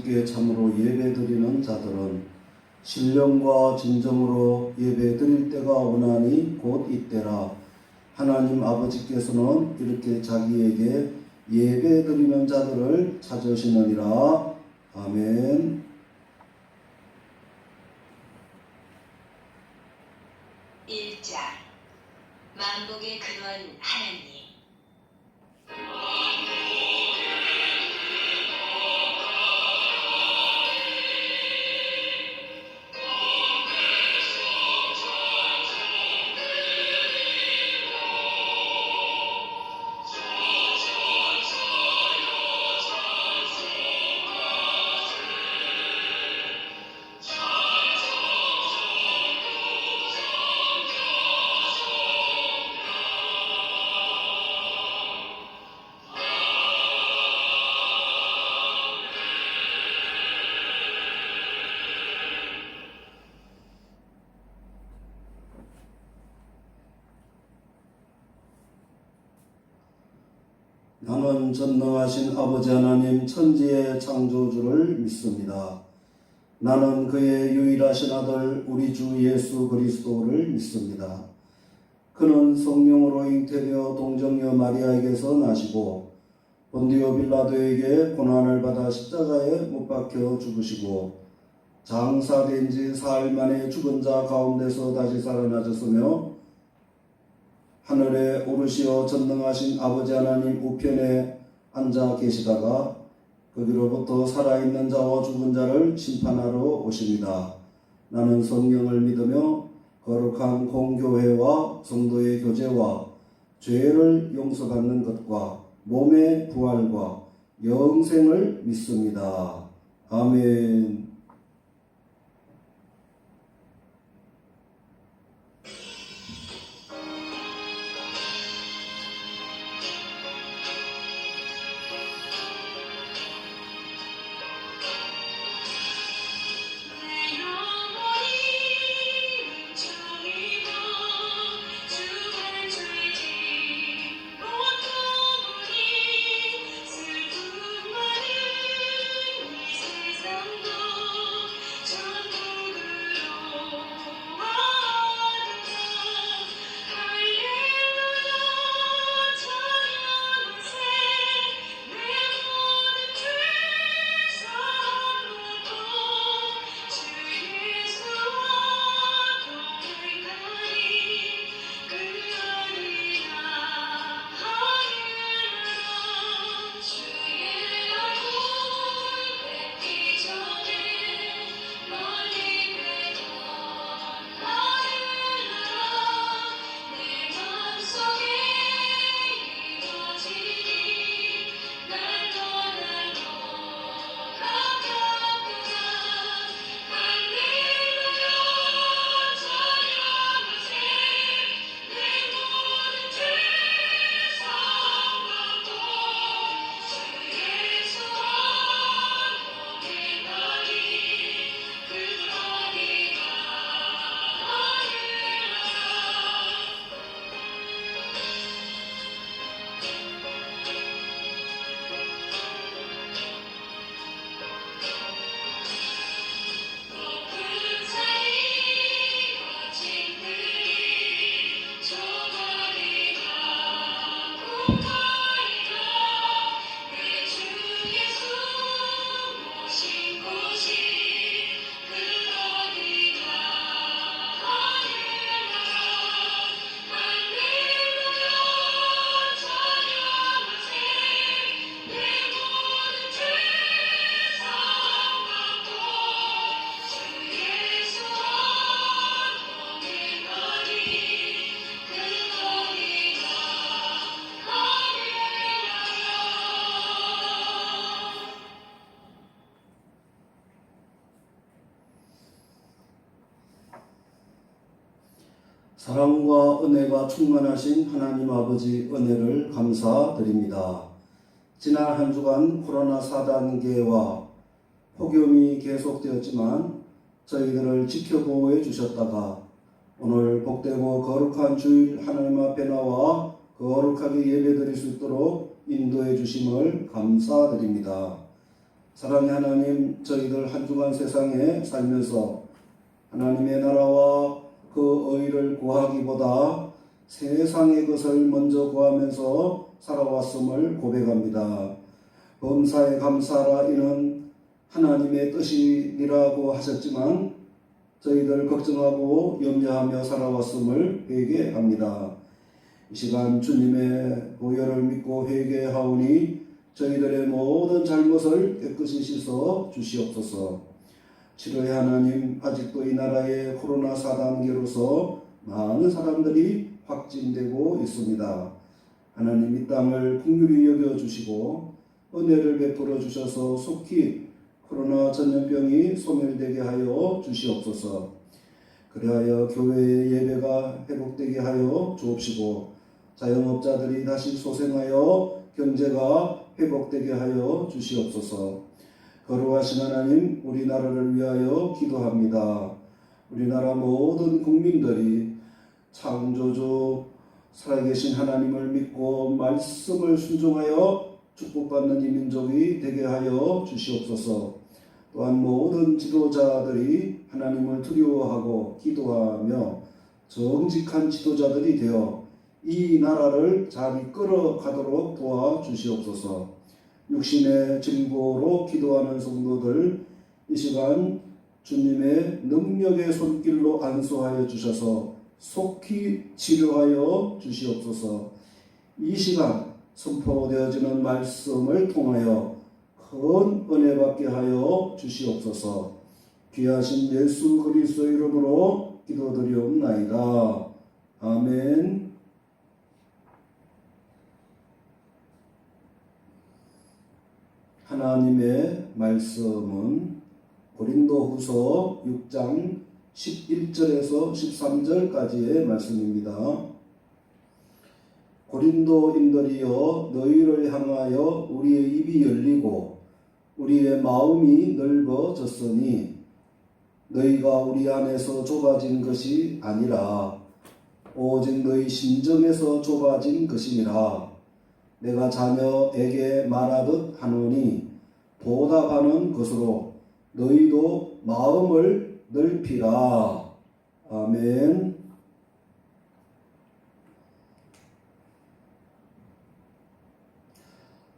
주께 참으로 예배드리는 자들은 신령과 진정으로 예배드릴 때가 오나니 곧 이때라. 하나님 아버지께서는 이렇게 자기에게 예배드리는 자들을 찾으시느니라. 아멘. 일장 만복의 근원 하나님. 나는 전능하신 아버지 하나님 천지의 창조주를 믿습니다. 나는 그의 유일하신 아들 우리 주 예수 그리스도를 믿습니다. 그는 성령으로 잉태되어 동정녀 마리아에게서 나시고 본디오 빌라도에게 고난을 받아 십자가에 못 박혀 죽으시고 장사된 지 사흘 만에 죽은 자 가운데서 다시 살아나셨으며 하늘에 오르시어 전능하신 아버지 하나님 우편에 앉아 계시다가 거기로부터 살아있는 자와 죽은 자를 심판하러 오십니다. 나는 성령을 믿으며 거룩한 공교회와 성도의 교제와 죄를 용서받는 것과 몸의 부활과 영생을 믿습니다. 아멘. 사랑과 은혜가 충만하신 하나님 아버지 은혜를 감사드립니다. 지난 한 주간 코로나 4단계와 폭염이 계속되었지만 저희들을 지켜보호해 주셨다가 오늘 복되고 거룩한 주일 하나님 앞에 나와 거룩하게 예배드릴 수 있도록 인도해 주심을 감사드립니다. 사랑의 하나님, 저희들 한 주간 세상에 살면서 하나님의 나라와 그 의를 구하기보다 세상의 것을 먼저 구하면서 살아왔음을 고백합니다. 범사에 감사하라 이는 하나님의 뜻이니라고 하셨지만 저희들 걱정하고 염려하며 살아왔음을 회개합니다. 이 시간 주님의 보혈을 믿고 회개하오니 저희들의 모든 잘못을 깨끗이 씻어 주시옵소서. 치료의 하나님, 아직도 이 나라의 코로나 4단계로서 많은 사람들이 확진되고 있습니다. 하나님, 이 땅을 긍휼히 여겨주시고 은혜를 베풀어 주셔서 속히 코로나 전염병이 소멸되게 하여 주시옵소서. 그리하여 교회의 예배가 회복되게 하여 주옵시고 자영업자들이 다시 소생하여 경제가 회복되게 하여 주시옵소서. 거룩하신 하나님, 우리나라를 위하여 기도합니다. 우리나라 모든 국민들이 창조주 살아계신 하나님을 믿고 말씀을 순종하여 축복받는 이 민족이 되게 하여 주시옵소서. 또한 모든 지도자들이 하나님을 두려워하고 기도하며 정직한 지도자들이 되어 이 나라를 잘 이끌어 가도록 도와주시옵소서. 육신의 진보로 기도하는 성도들 이 시간 주님의 능력의 손길로 안수하여 주셔서 속히 치료하여 주시옵소서. 이 시간 선포되어지는 말씀을 통하여 큰 은혜 받게 하여 주시옵소서. 귀하신 예수 그리스도의 이름으로 기도드리옵나이다. 아멘. 하나님의 말씀은 고린도후서 6장 11절에서 13절까지의 말씀입니다. 고린도인들이여, 너희를 향하여 우리의 입이 열리고 우리의 마음이 넓어졌으니 너희가 우리 안에서 좁아진 것이 아니라 오직 너희 심정에서 좁아진 것이니라. 내가 자녀에게 말하듯 하노니 보답하는 것으로 너희도 마음을 넓히라. 아멘.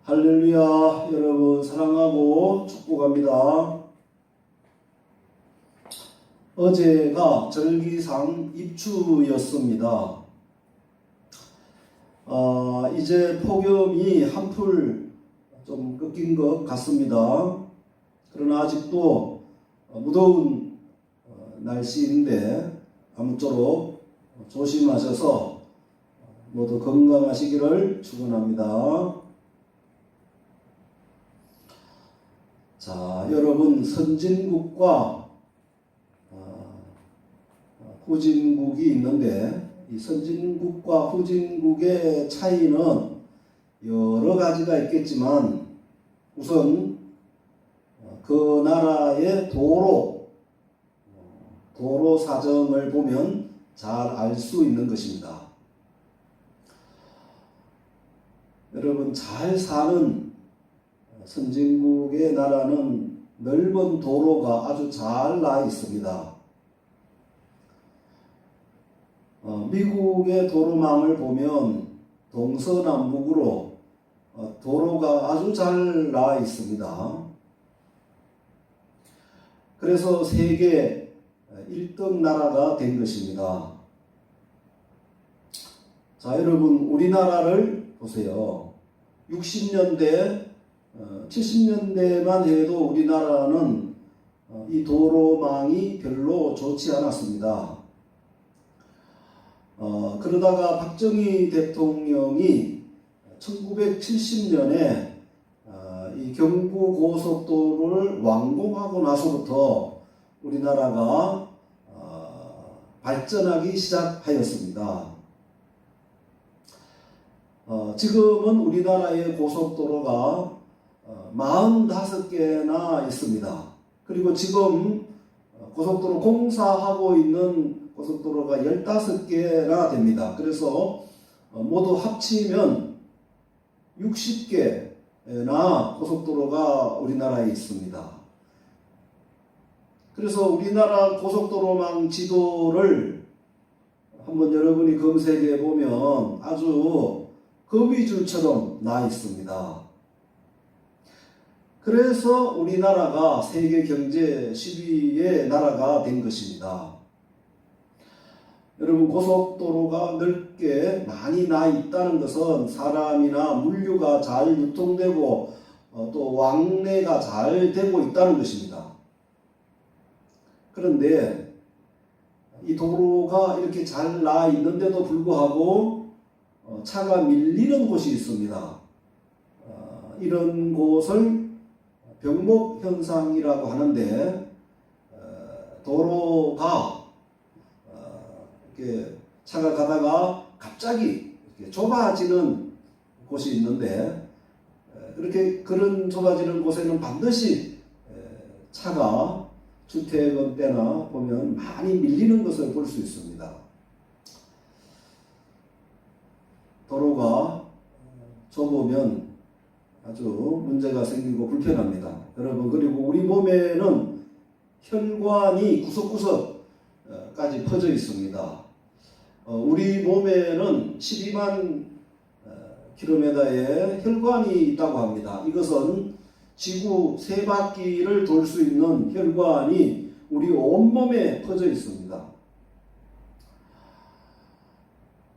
할렐루야. 여러분 사랑하고 축복합니다. 어제가 절기상 입추였습니다. 이제 폭염이 한풀 좀 꺾인 것 같습니다. 그러나 아직도 무더운 날씨인데 아무쪼록 조심하셔서 모두 건강하시기를 축원합니다. 자, 여러분, 선진국과 후진국이 있는데 이 선진국과 후진국의 차이는 여러 가지가 있겠지만 우선 그 나라의 도로 사정을 보면 잘 알 수 있는 것입니다. 여러분, 잘 사는 선진국의 나라는 넓은 도로가 아주 잘 나 있습니다. 미국의 도로망을 보면 동서남북으로 도로가 아주 잘 나 있습니다. 그래서 세계 1등 나라가 된 것입니다. 자, 여러분, 우리나라를 보세요. 60년대, 70년대만 해도 우리나라는 이 도로망이 별로 좋지 않았습니다. 그러다가 박정희 대통령이 1970년에 이 경부고속도로를 완공하고 나서부터 우리나라가 발전하기 시작하였습니다. 지금은 우리나라의 고속도로가 45개나 있습니다. 그리고 지금 고속도로 공사하고 있는 고속도로가 15개나 됩니다. 그래서 모두 합치면 60개 고속도로가 우리나라에 있습니다. 그래서 우리나라 고속도로망 지도를 한번 여러분이 검색해 보면 아주 거미줄처럼 나 있습니다. 그래서 우리나라가 세계 경제 10위의 나라가 된 것입니다. 여러분, 고속도로가 넓게 많이 나 있다는 것은 사람이나 물류가 잘 유통되고 또 왕래가 잘 되고 있다는 것입니다. 그런데 이 도로가 이렇게 잘 나 있는데도 불구하고 차가 밀리는 곳이 있습니다. 이런 곳을 병목 현상이라고 하는데, 도로가 이렇게 차가 가다가 갑자기 이렇게 좁아지는 곳이 있는데, 그런 좁아지는 곳에는 반드시 차가 출퇴근 때나 보면 많이 밀리는 것을 볼 수 있습니다. 도로가 좁으면 아주 문제가 생기고 불편합니다. 여러분, 그리고 우리 몸에는 혈관이 구석구석까지 퍼져 있습니다. 우리 몸에는 12만 킬로미터의 혈관이 있다고 합니다. 이것은 지구 세 바퀴를 돌 수 있는 혈관이 우리 온몸에 퍼져 있습니다.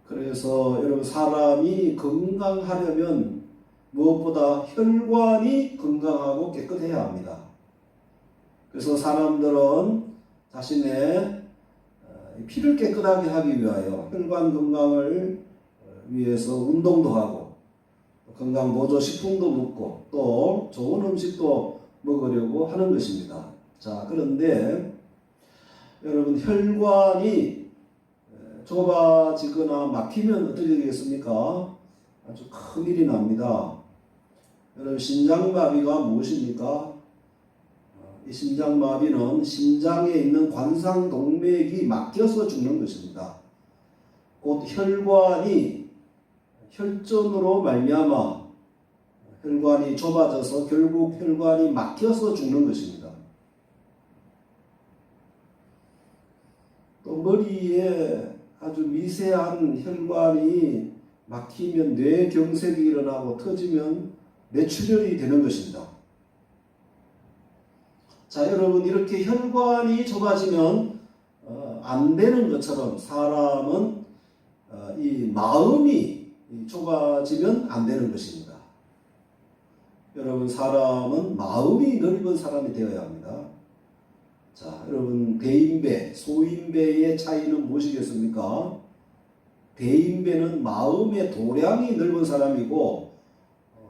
그래서 여러분, 사람이 건강하려면 무엇보다 혈관이 건강하고 깨끗해야 합니다. 그래서 사람들은 자신의 피를 깨끗하게 하기 위하여 혈관 건강을 위해서 운동도 하고 건강보조식품도 먹고 또 좋은 음식도 먹으려고 하는 것입니다. 자, 그런데 여러분, 혈관이 좁아지거나 막히면 어떻게 되겠습니까? 아주 큰 일이 납니다. 여러분, 심장마비가 무엇입니까? 이 심장마비는 심장에 있는 관상동맥이 막혀서 죽는 것입니다. 곧 혈관이 혈전으로 말미암아 혈관이 좁아져서 결국 혈관이 막혀서 죽는 것입니다. 또 머리에 아주 미세한 혈관이 막히면 뇌경색이 일어나고 터지면 뇌출혈이 되는 것입니다. 자, 여러분, 이렇게 혈관이 좁아지면 안 되는 것처럼 사람은 이 마음이 좁아지면 안 되는 것입니다. 여러분, 사람은 마음이 넓은 사람이 되어야 합니다. 자, 여러분, 대인배, 소인배의 차이는 무엇이겠습니까? 대인배는 마음의 도량이 넓은 사람이고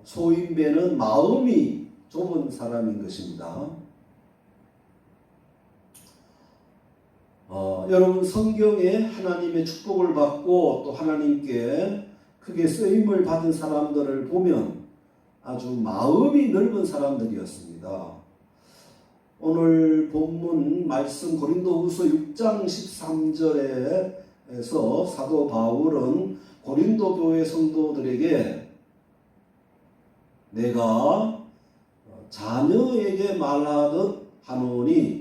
소인배는 마음이 좁은 사람인 것입니다. 여러분, 성경에 하나님의 축복을 받고 또 하나님께 크게 쓰임을 받은 사람들을 보면 아주 마음이 넓은 사람들이었습니다. 오늘 본문 말씀 고린도후서 6장 13절에서 사도 바울은 고린도 교회 성도들에게 내가 자녀에게 말하듯 하노니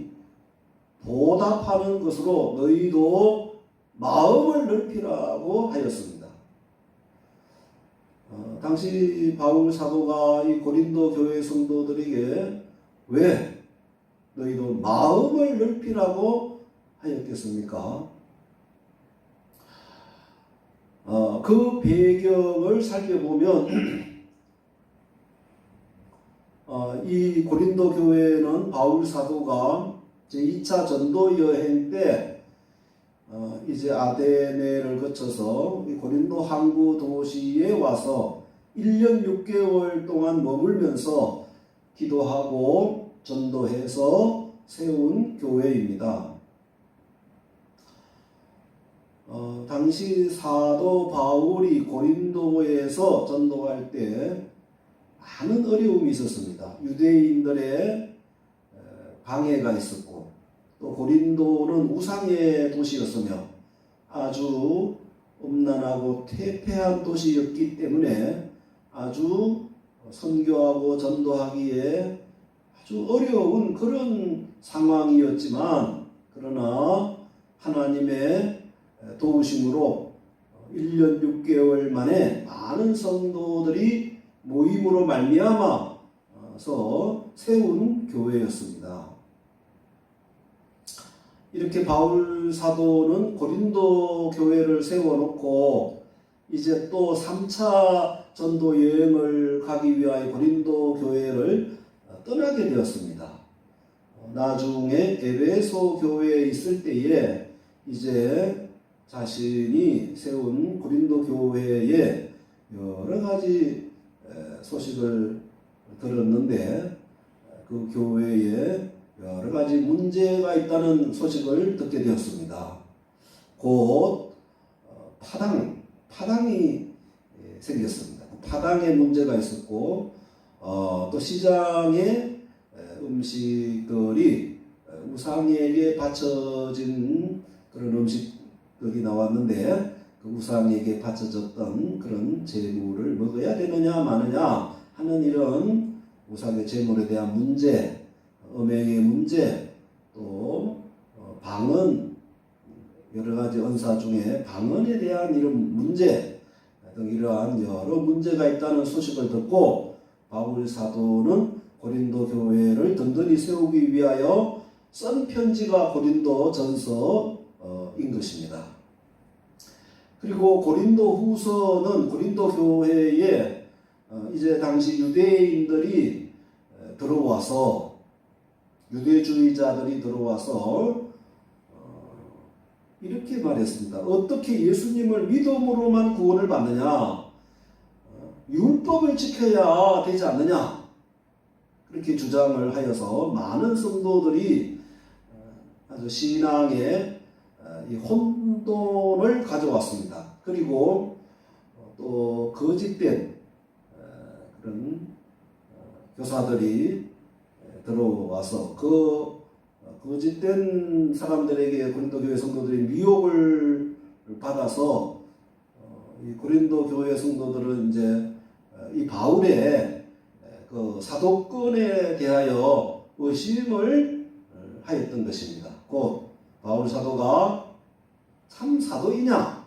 보답하는 것으로 너희도 마음을 넓히라고 하였습니다. 당시 바울 사도가 이 고린도 교회 성도들에게 왜 너희도 마음을 넓히라고 하였겠습니까? 그 배경을 살펴보면 이 고린도 교회는 바울 사도가 제2차 전도 여행 때 이제 아데네를 거쳐서 이 고린도 항구 도시에 와서 1년 6개월 동안 머물면서 기도하고 전도해서 세운 교회입니다. 당시 사도 바울이 고린도에서 전도할 때 많은 어려움이 있었습니다. 유대인들의 방해가 있었고 또 고린도는 우상의 도시였으며 아주 음란하고 퇴폐한 도시였기 때문에 아주 선교하고 전도하기에 아주 어려운 그런 상황이었지만, 그러나 하나님의 도우심으로 1년 6개월 만에 많은 성도들이 모임으로 말미암아서 세운 교회였습니다. 이렇게 바울 사도는 고린도 교회를 세워놓고 이제 또 3차 전도 여행을 가기 위하여 고린도 교회를 떠나게 되었습니다. 나중에 에베소 교회에 있을 때에 이제 자신이 세운 고린도 교회의 여러 가지 소식을 들었는데, 그 교회에 여러 가지 문제가 있다는 소식을 듣게 되었습니다. 곧 파당이 생겼습니다. 파당에 문제가 있었고, 또 시장에 음식들이 우상에게 바쳐진 그런 음식들이 나왔는데, 그 우상에게 바쳐졌던 그런 제물을 먹어야 되느냐 마느냐 하는 이런 우상의 제물에 대한 문제, 음행의 문제, 또 방언, 여러 가지 언사 중에 방언에 대한 이런 문제 등 이러한 여러 문제가 있다는 소식을 듣고 바울 사도는 고린도 교회를 든든히 세우기 위하여 쓴 편지가 고린도 전서인 것입니다. 그리고 고린도 후서는 고린도 교회에 이제 당시 유대인들이 들어와서, 유대주의자들이 들어와서 이렇게 말했습니다. 어떻게 예수님을 믿음으로만 구원을 받느냐? 율법을 지켜야 되지 않느냐? 그렇게 주장을 하여서 많은 성도들이 아주 신앙에 이 혼돈을 가져왔습니다. 그리고 또 거짓된 그런 교사들이 들어와서 그 거짓된 사람들에게 고린도 교회 성도들이 미혹을 받아서 이 고린도 교회 성도들은 이제 이 바울의 그 사도권에 대하여 의심을 하였던 것입니다. 곧 바울 사도가 참 사도이냐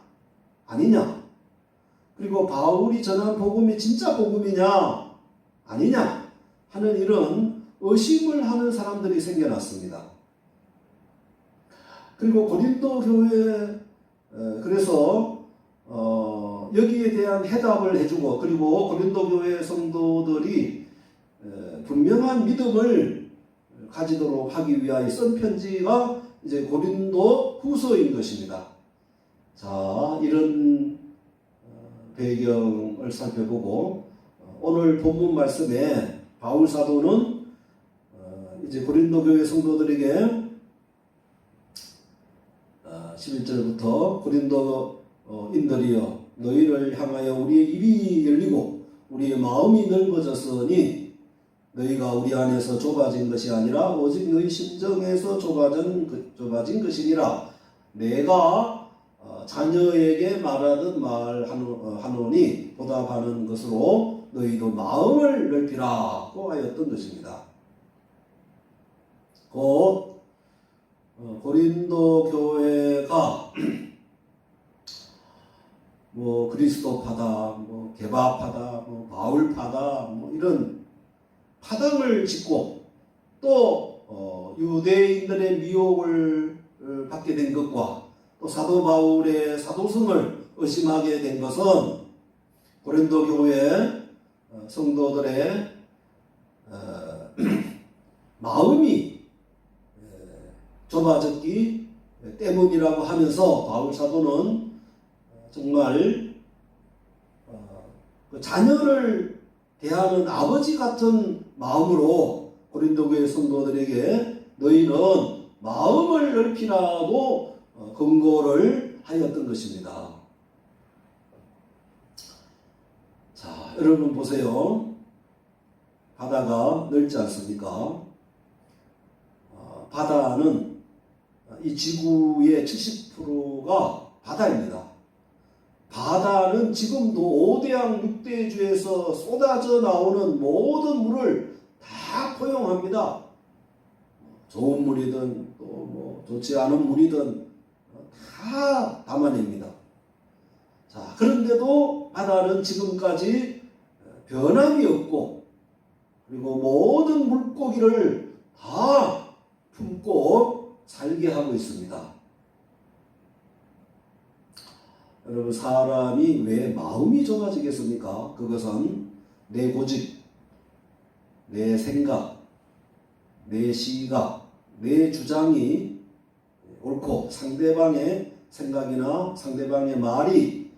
아니냐, 그리고 바울이 전한 복음이 진짜 복음이냐 아니냐 하는 이런 의심을 하는 사람들이 생겨났습니다. 그리고 고린도 교회 그래서 여기에 대한 해답을 해주고, 그리고 고린도 교회 성도들이 분명한 믿음을 가지도록 하기 위하여 쓴 편지가 이제 고린도 후서인 것입니다. 자, 이런 배경을 살펴보고 오늘 본문 말씀에 바울 사도는 이제 고린도 교회 성도들에게 11절부터 고린도인들이여 너희를 향하여 우리의 입이 열리고 우리의 마음이 넓어졌으니 너희가 우리 안에서 좁아진 것이 아니라 오직 너희 심정에서 좁아진 것이니라. 내가 자녀에게 말하듯 말하노니 보답하는 것으로 너희도 마음을 넓히라고 하였던 것입니다. 곧 고린도 교회가 뭐 그리스도파다, 뭐 개바파다, 뭐 바울파다, 뭐 이런 파당을 짓고 또 유대인들의 미혹을 받게 된 것과 또 사도 바울의 사도성을 의심하게 된 것은 고린도 교회 성도들의 마음이 좁아졌기 때문이라고 하면서 바울 사도는 정말 자녀를 대하는 아버지 같은 마음으로 고린도 교회 성도들에게 너희는 마음을 넓히라고 권고를 하였던 것입니다. 자, 여러분 보세요. 바다가 넓지 않습니까? 바다는 이 지구의 70%가 바다입니다. 바다는 지금도 5대양 6대주에서 쏟아져 나오는 모든 물을 다 포용합니다. 좋은 물이든 또 뭐 좋지 않은 물이든 다 담아냅니다. 자, 그런데도 바다는 지금까지 변함이 없고, 그리고 모든 물고기를 다 품고 살게 하고 있습니다. 여러분, 사람이 왜 마음이 좁아지겠습니까? 그것은 내 고집, 내 생각, 내 시각, 내 주장이 옳고 상대방의 생각이나 상대방의 말이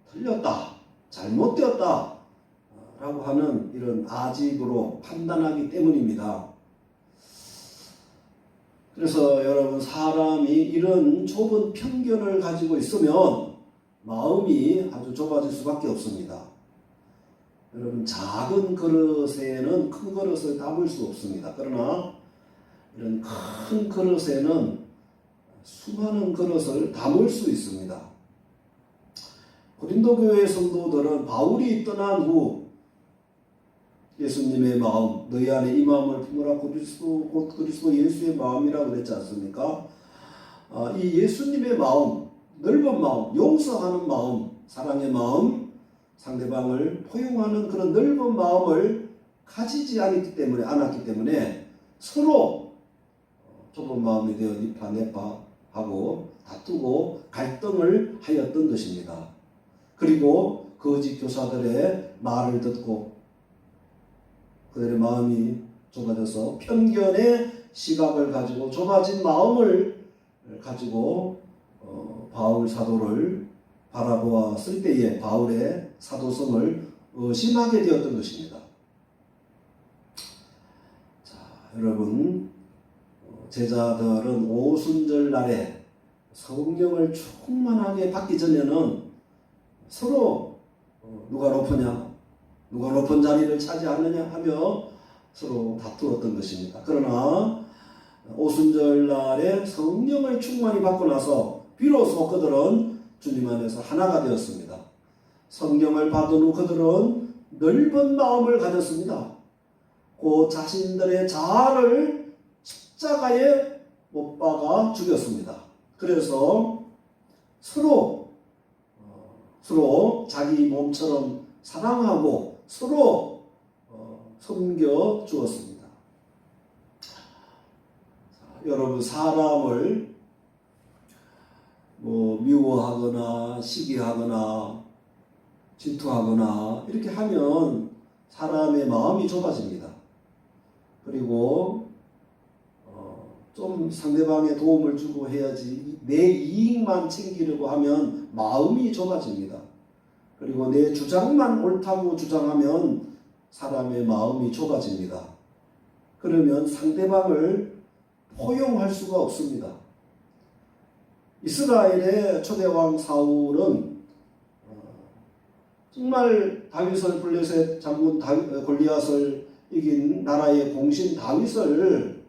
틀렸다, 잘못되었다 라고 하는 이런 아집으로 판단하기 때문입니다. 그래서 여러분, 사람이 이런 좁은 편견을 가지고 있으면 마음이 아주 좁아질 수밖에 없습니다. 여러분, 작은 그릇에는 큰 그릇을 담을 수 없습니다. 그러나 이런 큰 그릇에는 수많은 그릇을 담을 수 있습니다. 고린도 교회 성도들은 바울이 떠난 후 예수님의 마음, 너희 안에 이 마음을 품으라, 곧 그리스도 예수의 마음이라고 그랬지 않습니까? 이 예수님의 마음, 넓은 마음, 용서하는 마음, 사랑의 마음, 상대방을 포용하는 그런 넓은 마음을 가지지 않았기 때문에 서로 좁은 마음이 되어 니파 내파 하고 다투고 갈등을 하였던 것입니다. 그리고 거짓 교사들의 말을 듣고 그들의 마음이 좁아져서 편견의 시각을 가지고 좁아진 마음을 가지고 바울 사도를 바라보았을 때에 바울의 사도성을 의심하게 되었던 것입니다. 자, 여러분, 제자들은 오순절 날에 성령을 충만하게 받기 전에는 서로 누가 높으냐, 누가 높은 자리를 차지하느냐 하며 서로 다투었던 것입니다. 그러나 오순절 날에 성령을 충만히 받고 나서 비로소 그들은 주님 안에서 하나가 되었습니다. 성령을 받은 후 그들은 넓은 마음을 가졌습니다. 그 자신들의 자아를 십자가에 못 박아 죽였습니다. 그래서 서로 자기 몸처럼 사랑하고 서로 섬겨 주었습니다. 여러분, 사람을 미워하거나 시기하거나 질투하거나 이렇게 하면 사람의 마음이 좁아집니다. 그리고 좀 상대방에 도움을 주고 해야지 내 이익만 챙기려고 하면 마음이 좁아집니다. 그리고 내 주장만 옳다고 주장하면 사람의 마음이 좁아집니다. 그러면 상대방을 포용할 수가 없습니다. 이스라엘의 초대왕 사울은 정말 다윗을 블레셋 장군 골리앗을 이긴 나라의 공신 다윗을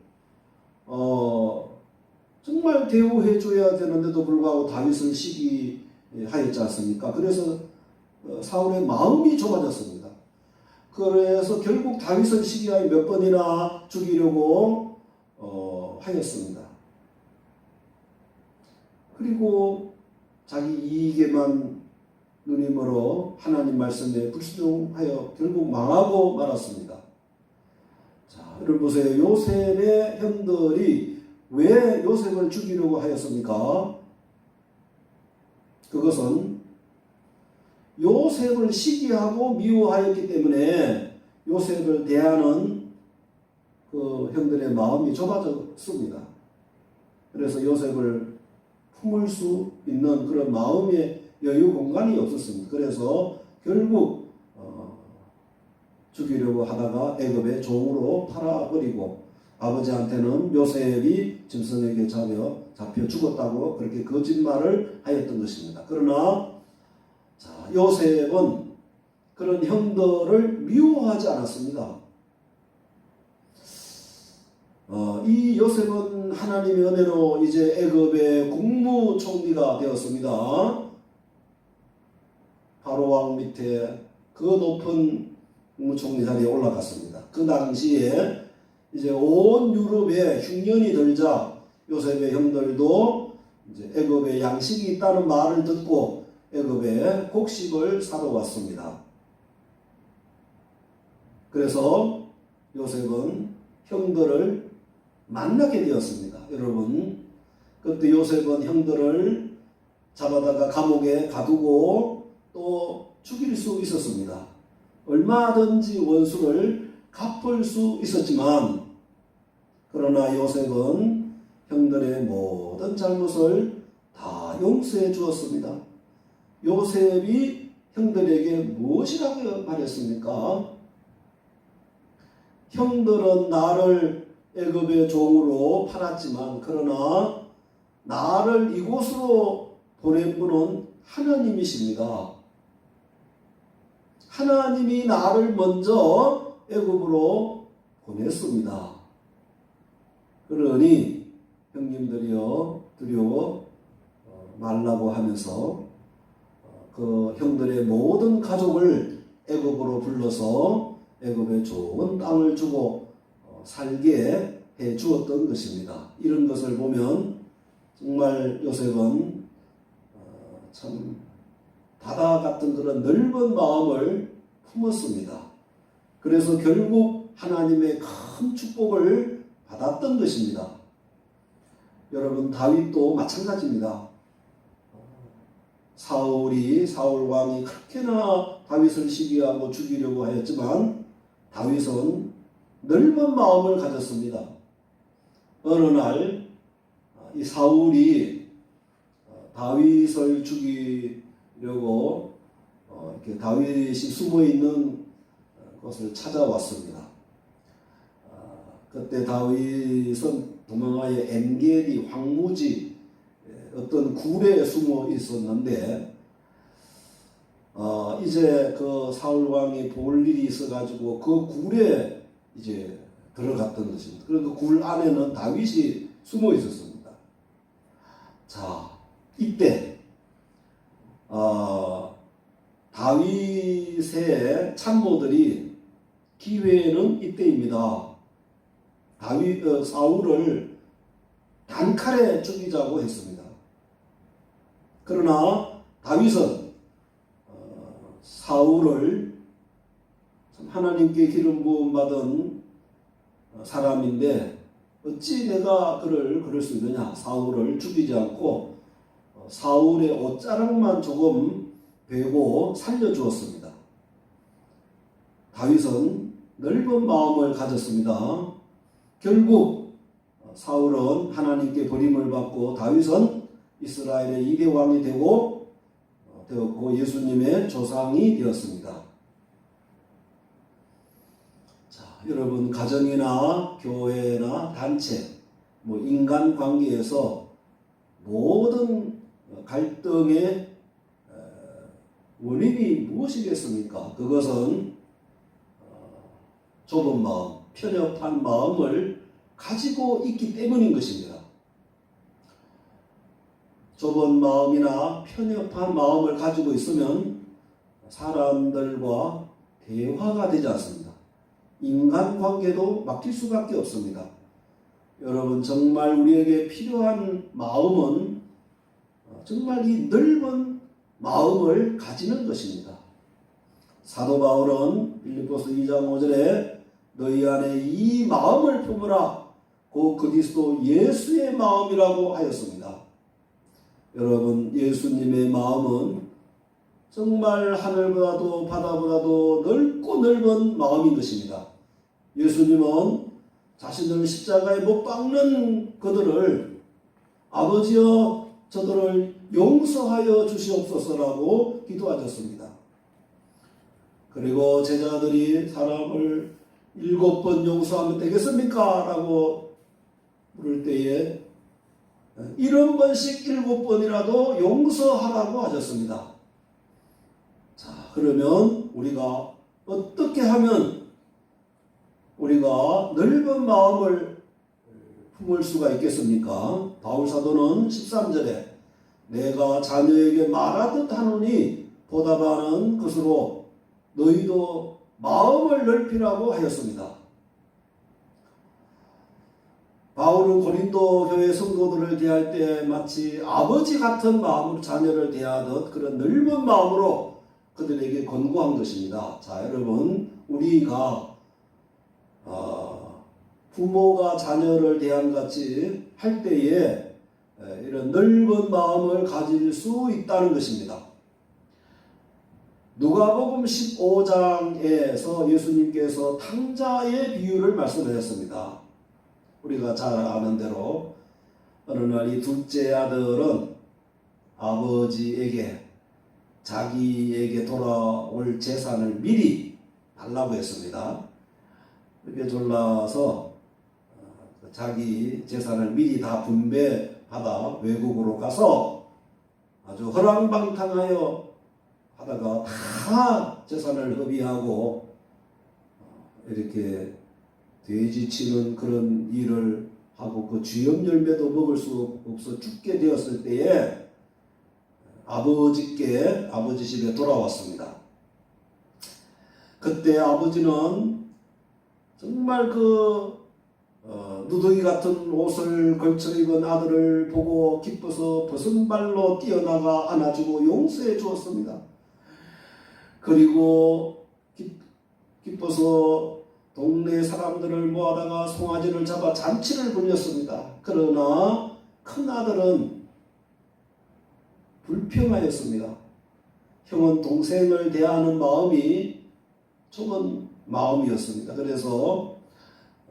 정말 대우해 줘야 되는데도 불구하고 다윗을 시기하였지 않습니까? 그래서 사울의 마음이 좁아졌습니다. 그래서 결국 다윗을 시기하여 몇 번이나 죽이려고 하였습니다. 그리고 자기 이익에만 눈이 멀어 하나님 말씀에 불순종하여 결국 망하고 말았습니다. 자, 여러분 보세요. 요셉의 형들이 왜 요셉을 죽이려고 하였습니까? 그것은 요셉을 시기하고 미워하였기 때문에 요셉을 대하는 그 형들의 마음이 좁아졌습니다. 그래서 요셉을 품을 수 있는 그런 마음의 여유 공간이 없었습니다. 그래서 결국 죽이려고 하다가 애굽의 종으로 팔아버리고 아버지한테는 요셉이 짐승에게 잡혀 죽었다고 그렇게 거짓말을 하였던 것입니다. 그러나 요셉은 그런 형들을 미워하지 않았습니다. 이 요셉은 하나님의 은혜로 이제 애굽의 국무총리가 되었습니다. 바로왕 밑에 그 높은 국무총리 자리에 올라갔습니다. 그 당시에 이제 온 유럽에 흉년이 들자 요셉의 형들도 이제 애굽에 양식이 있다는 말을 듣고 애굽에 곡식을 사러 왔습니다. 그래서 요셉은 형들을 만나게 되었습니다. 여러분, 그때 요셉은 형들을 잡아다가 감옥에 가두고 또 죽일 수 있었습니다. 얼마든지 원수를 갚을 수 있었지만, 그러나 요셉은 형들의 모든 잘못을 다 용서해 주었습니다. 요셉이 형들에게 무엇이라고 말했습니까? 형들은 나를 애굽의 종으로 팔았지만, 그러나 나를 이곳으로 보낸 분은 하나님이십니다. 하나님이 나를 먼저 애굽으로 보냈습니다. 그러니 형님들이여 두려워 말라고 하면서 그 형들의 모든 가족을 애굽으로 불러서 애굽에 좋은 땅을 주고 살게 해 주었던 것입니다. 이런 것을 보면 정말 요셉은 참 바다 같은 그런 넓은 마음을 품었습니다. 그래서 결국 하나님의 큰 축복을 받았던 것입니다. 여러분, 다윗도 마찬가지입니다. 사울 왕이 그렇게나 다윗을 시기하고 죽이려고 하였지만 다윗은 넓은 마음을 가졌습니다. 어느 날 이 사울이 다윗을 죽이려고 이렇게 다윗이 숨어 있는 곳을 찾아왔습니다. 그때 다윗은 도망하여 엔게디 황무지 어떤 굴에 숨어 있었는데 이제 그 사울 왕이 볼 일이 있어가지고 그 굴에 이제 들어갔던 것입니다. 그리고 그 굴 안에는 다윗이 숨어 있었습니다. 자, 이때 다윗의 참모들이 기회는 이때입니다. 사울을 단칼에 죽이자고 했습니다. 그러나 다윗은 사울을 하나님께 기름 부음 받은 사람인데 어찌 내가 그럴 수 있느냐. 사울을 죽이지 않고 사울의 옷자락만 조금 베고 살려주었습니다. 다윗은 넓은 마음을 가졌습니다. 결국 사울은 하나님께 버림을 받고 다윗은 이스라엘의 2대 왕이 되었고 예수님의 조상이 되었습니다. 자, 여러분, 가정이나 교회나 단체, 인간 관계에서 모든 갈등의 원인이 무엇이겠습니까? 그것은 좁은 마음, 편협한 마음을 가지고 있기 때문인 것입니다. 좁은 마음이나 편협한 마음을 가지고 있으면 사람들과 대화가 되지 않습니다. 인간관계도 막힐 수밖에 없습니다. 여러분, 정말 우리에게 필요한 마음은 정말 이 넓은 마음을 가지는 것입니다. 사도 바울은 빌립보서 2장 5절에 너희 안에 이 마음을 품으라 곧 그리스도 예수의 마음이라고 하였습니다. 여러분, 예수님의 마음은 정말 하늘보다도 바다보다도 넓고 넓은 마음인 것입니다. 예수님은 자신을 십자가에 못 박는 그들을 아버지여 저들을 용서하여 주시옵소서라고 기도하셨습니다. 그리고 제자들이 사람을 7번 용서하면 되겠습니까? 라고 물을 때에 70번씩 7번이라도 용서하라고 하셨습니다. 자, 그러면 우리가 어떻게 하면 우리가 넓은 마음을 품을 수가 있겠습니까? 바울 사도는 13절에 내가 자녀에게 말하듯 하노니 보답하는 것으로 너희도 마음을 넓히라고 하였습니다. 바울은 고린도 교회 성도들을 대할 때 마치 아버지 같은 마음으로 자녀를 대하듯 그런 넓은 마음으로 그들에게 권고한 것입니다. 자, 여러분, 우리가 부모가 자녀를 대함같이 할 때에 이런 넓은 마음을 가질 수 있다는 것입니다. 누가복음 15장에서 예수님께서 탕자의 비유를 말씀하셨습니다. 우리가 잘 아는 대로 어느 날 이 둘째 아들은 아버지에게 자기에게 돌아올 재산을 미리 달라고 했습니다. 이렇게 졸라서 자기 재산을 미리 다 분배하다 외국으로 가서 아주 허랑방탕하여 하다가 다 재산을 허비하고 이렇게 돼지 치는 그런 일을 하고 그 쥐염 열매도 먹을 수 없어 죽게 되었을 때에 아버지 집에 돌아왔습니다. 그때 아버지는 정말 누더기 같은 옷을 걸쳐 입은 아들을 보고 기뻐서 벗은 발로 뛰어나가 안아주고 용서해 주었습니다. 그리고 기뻐서 동네 사람들을 모아다가 송아지를 잡아 잔치를 벌였습니다. 그러나 큰아들은 불평하였습니다. 형은 동생을 대하는 마음이 좁은 마음이었습니다. 그래서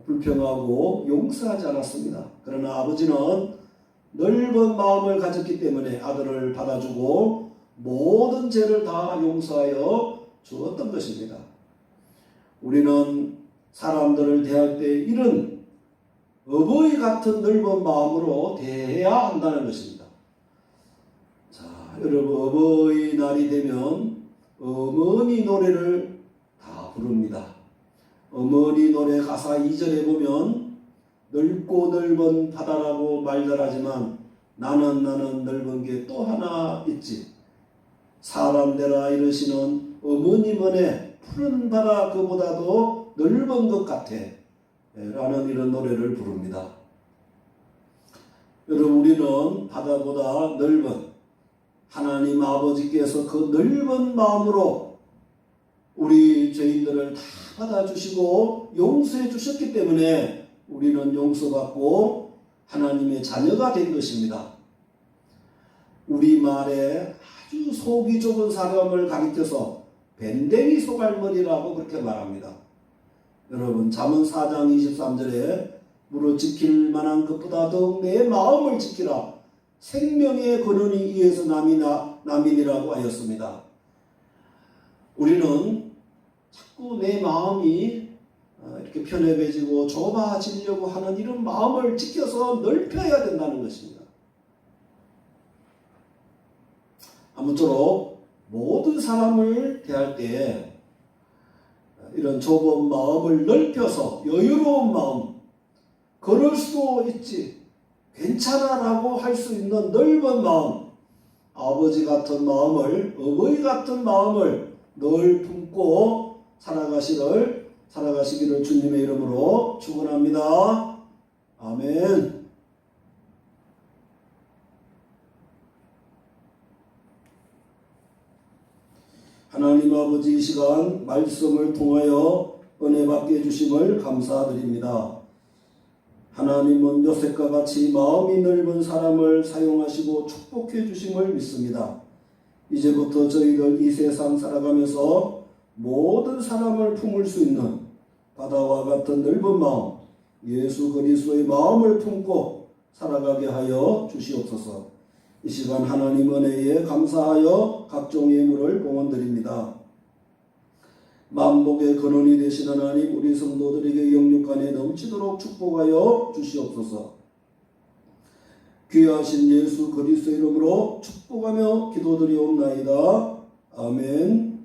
불평하고 용서하지 않았습니다. 그러나 아버지는 넓은 마음을 가졌기 때문에 아들을 받아주고 모든 죄를 다 용서하여 주었던 것입니다. 우리는 사람들을 대할 때 이런 어버이 같은 넓은 마음으로 대해야 한다는 것입니다. 자, 여러분, 어버이날이 되면 어머니 노래를 다 부릅니다. 어머니 노래 가사 2절에 보면 넓고 넓은 바다라고 말들 하지만 나는 넓은 게 또 하나 있지. 사람되라 이르시는 어머니만의 푸른 바다 그보다도 넓은 것 같아 라는 이런 노래를 부릅니다. 여러분, 우리는 바다보다 넓은 하나님 아버지께서 그 넓은 마음으로 우리 죄인들을 다 받아주시고 용서해 주셨기 때문에 우리는 용서받고 하나님의 자녀가 된 것입니다. 우리말에 아주 속이 좁은 사람을 가리켜서 밴댕이 소갈머리라고 그렇게 말합니다. 여러분, 잠언 4장 23절에 무릇 지킬 만한 것보다 더욱 내 마음을 지키라. 생명의 근원이 이에서 남이니라고 하였습니다. 우리는 자꾸 내 마음이 이렇게 편협해지고 좁아지려고 하는 이런 마음을 지켜서 넓혀야 된다는 것입니다. 아무쪼록 모든 사람을 대할 때 이런 좁은 마음을 넓혀서 여유로운 마음, 그럴 수도 있지, 괜찮아 라고 할 수 있는 넓은 마음, 아버지 같은 마음을, 어머니 같은 마음을 늘 품고 살아가시기를 주님의 이름으로 축원합니다. 아멘. 하나님 아버지, 이 시간 말씀을 통하여 은혜 받게 해주심을 감사드립니다. 하나님은 요셉과 같이 마음이 넓은 사람을 사용하시고 축복해 주심을 믿습니다. 이제부터 저희들 이 세상 살아가면서 모든 사람을 품을 수 있는 바다와 같은 넓은 마음, 예수 그리스도의 마음을 품고 살아가게 하여 주시옵소서. 이 시간 하나님 은혜에 감사하여 각종 예물을 봉헌드립니다. 만복의 근원이 되신 하나님, 우리 성도들에게 영육간에 넘치도록 축복하여 주시옵소서. 귀하신 예수 그리스도 이름으로 축복하며 기도드리옵나이다. 아멘.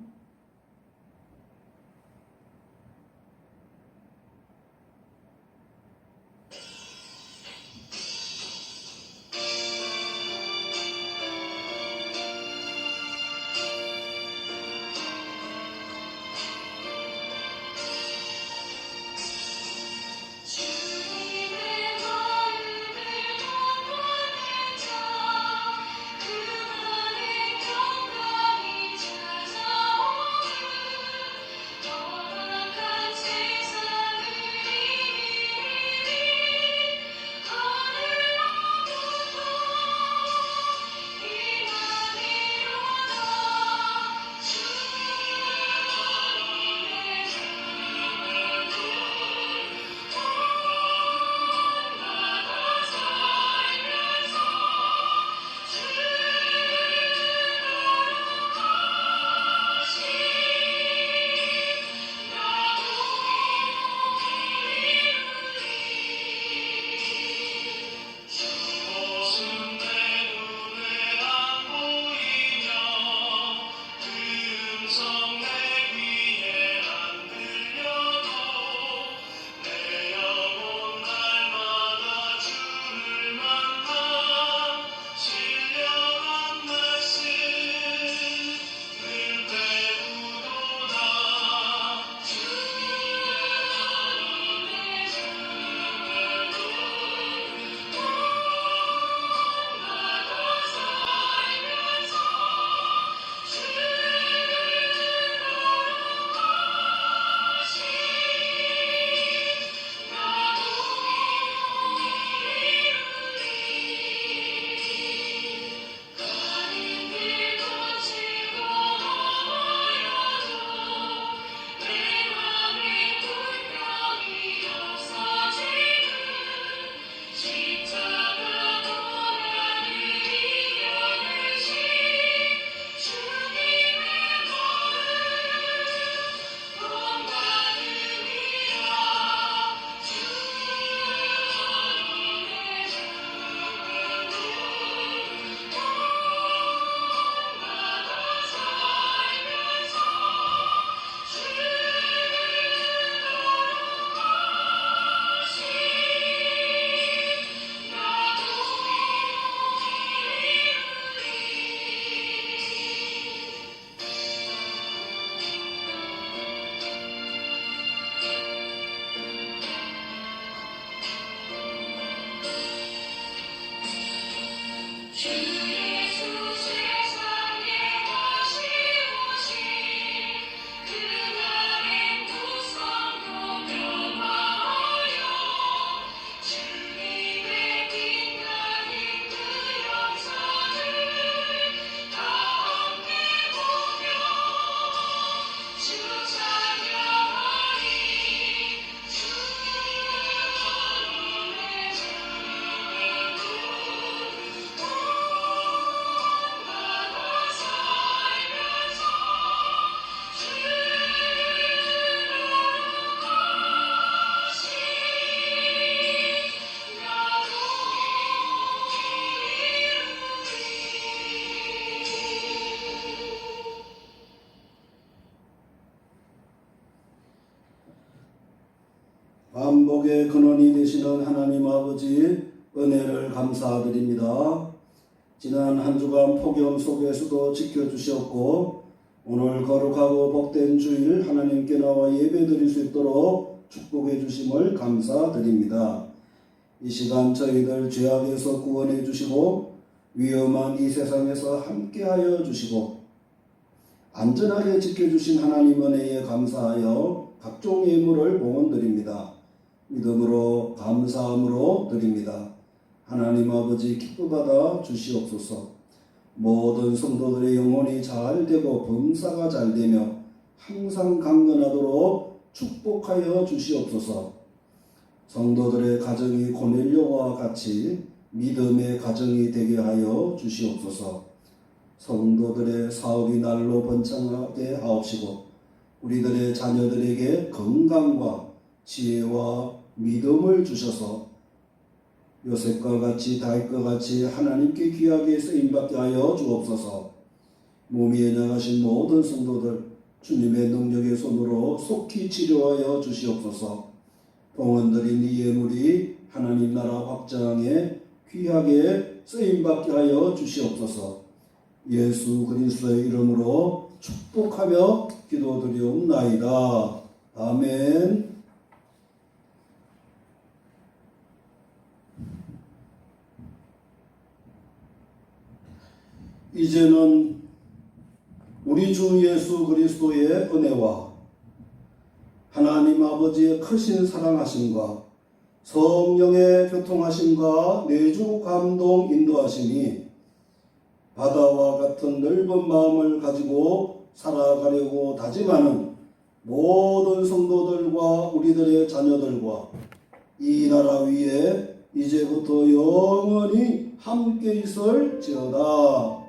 만복의 근원이 되시는 하나님 아버지 은혜를 감사드립니다. 지난 한 주간 폭염 속에서도 지켜주셨고 오늘 거룩하고 복된 주일 하나님께 나와 예배드릴 수 있도록 축복해 주심을 감사드립니다. 이 시간 저희들 죄악에서 구원해 주시고 위험한 이 세상에서 함께하여 주시고 안전하게 지켜주신 하나님 은혜에 감사하여 각종 예물을 봉헌드립니다. 믿음으로 감사함으로 드립니다. 하나님 아버지 기쁘받아 주시옵소서. 모든 성도들의 영혼이 잘 되고 범사가 잘 되며 항상 강건하도록 축복하여 주시옵소서. 성도들의 가정이 고넬료와 같이 믿음의 가정이 되게 하여 주시옵소서. 성도들의 사업이 날로 번창하게 하옵시고 우리들의 자녀들에게 건강과 지혜와 믿음을 주셔서 요셉과 같이 다윗과 같이 하나님께 귀하게 쓰임받게 하여 주옵소서. 몸이 연약하신 모든 성도들 주님의 능력의 손으로 속히 치료하여 주시옵소서. 봉헌드린 이 예물이 하나님 나라 확장에 귀하게 쓰임받게 하여 주시옵소서. 예수 그리스도의 이름으로 축복하며 기도드리옵나이다. 아멘. 이제는 우리 주 예수 그리스도의 은혜와 하나님 아버지의 크신 사랑하심과 성령의 교통하심과 내주 감동 인도하심이 바다와 같은 넓은 마음을 가지고 살아가려고 다짐하는 모든 성도들과 우리들의 자녀들과 이 나라 위에 이제부터 영원히 함께 있을지어다.